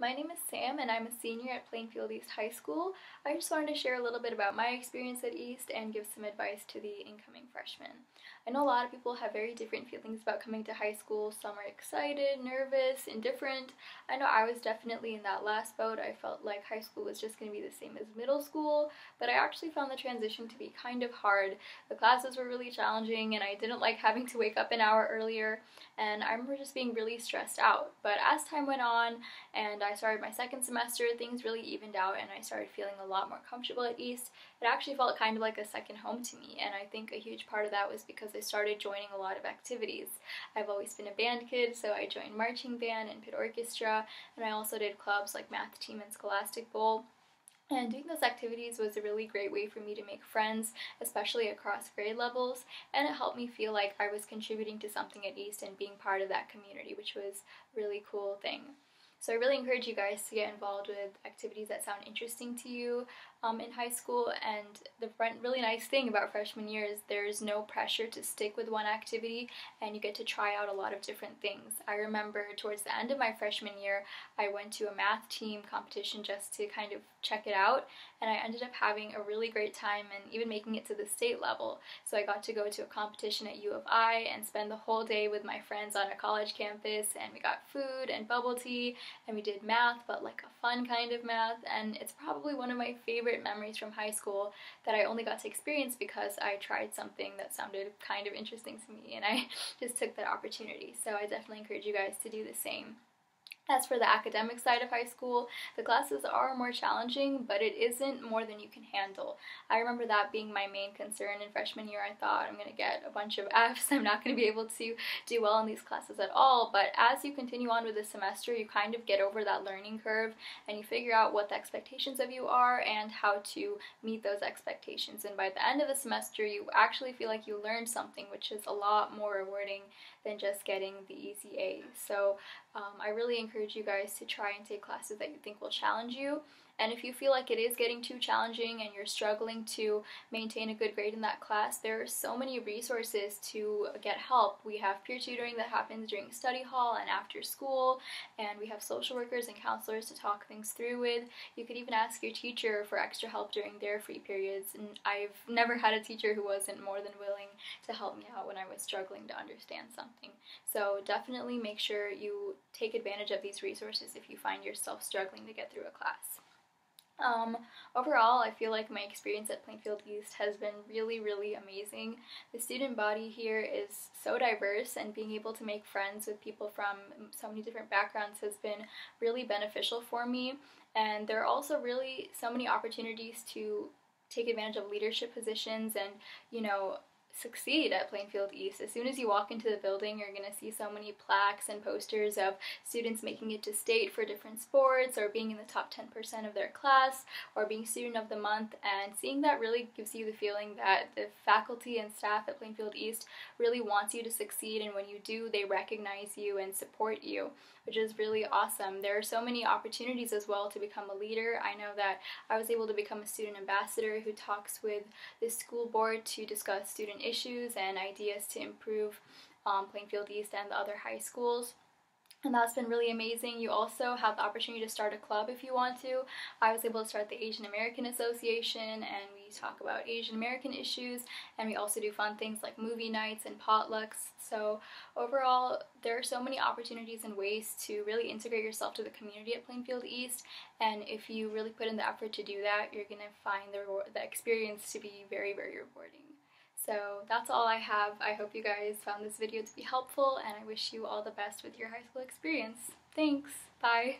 My name is Sam and I'm a senior at Plainfield East High School. I just wanted to share a little bit about my experience at East and give some advice to the incoming freshmen. I know a lot of people have very different feelings about coming to high school. Some are excited, nervous, indifferent. I know I was definitely in that last boat. I felt like high school was just going to be the same as middle school, but I actually found the transition to be kind of hard. The classes were really challenging and I didn't like having to wake up an hour earlier, and I remember just being really stressed out. But as time went on and I started my second semester, things really evened out and I started feeling a lot more comfortable at East. It actually felt kind of like a second home to me, and I think a huge part of that was because I started joining a lot of activities. I've always been a band kid, so I joined marching band and pit orchestra, and I also did clubs like math team and scholastic bowl. And doing those activities was a really great way for me to make friends, especially across grade levels, and it helped me feel like I was contributing to something at East and being part of that community, which was a really cool thing. So I really encourage you guys to get involved with activities that sound interesting to you in high school. And the really nice thing about freshman year is there's no pressure to stick with one activity and you get to try out a lot of different things. I remember towards the end of my freshman year, I went to a math team competition just to kind of check it out, and I ended up having a really great time and even making it to the state level. So I got to go to a competition at U of I and spend the whole day with my friends on a college campus, and we got food and bubble tea and we did math, but like a fun kind of math, and it's probably one of my favorite memories from high school that I only got to experience because I tried something that sounded kind of interesting to me and I just took that opportunity. So I definitely encourage you guys to do the same. As for the academic side of high school, the classes are more challenging, but it isn't more than you can handle. I remember that being my main concern in freshman year. I thought I'm going to get a bunch of Fs, I'm not going to be able to do well in these classes at all, but as you continue on with the semester, you kind of get over that learning curve and you figure out what the expectations of you are and how to meet those expectations. And by the end of the semester, you actually feel like you learned something, which is a lot more rewarding than just getting the easy A. So I really encourage you guys to try and take classes that you think will challenge you. And if you feel like it is getting too challenging and you're struggling to maintain a good grade in that class, there are so many resources to get help. We have peer tutoring that happens during study hall and after school, and we have social workers and counselors to talk things through with. You could even ask your teacher for extra help during their free periods, and I've never had a teacher who wasn't more than willing to help me out when I was struggling to understand something. So definitely make sure you take advantage of these resources if you find yourself struggling to get through a class. Overall, I feel like my experience at Plainfield East has been really amazing. The student body here is so diverse, and being able to make friends with people from so many different backgrounds has been really beneficial for me. And there are also really so many opportunities to take advantage of leadership positions and, succeed at Plainfield East. As soon as you walk into the building, you're going to see so many plaques and posters of students making it to state for different sports, or being in the top 10% of their class, or being student of the month, and seeing that really gives you the feeling that the faculty and staff at Plainfield East really wants you to succeed, and when you do, they recognize you and support you, which is really awesome. There are so many opportunities as well to become a leader. I know that I was able to become a student ambassador who talks with the school board to discuss student issues and ideas to improve Plainfield East and the other high schools. And that's been really amazing. You also have the opportunity to start a club if you want to. I was able to start the Asian American Association, and we talk about Asian American issues, and we also do fun things like movie nights and potlucks. So overall, there are so many opportunities and ways to really integrate yourself to the community at Plainfield East, and if you really put in the effort to do that, you're going to find the experience to be very rewarding. So that's all I have. I hope you guys found this video to be helpful, and I wish you all the best with your high school experience. Thanks! Bye!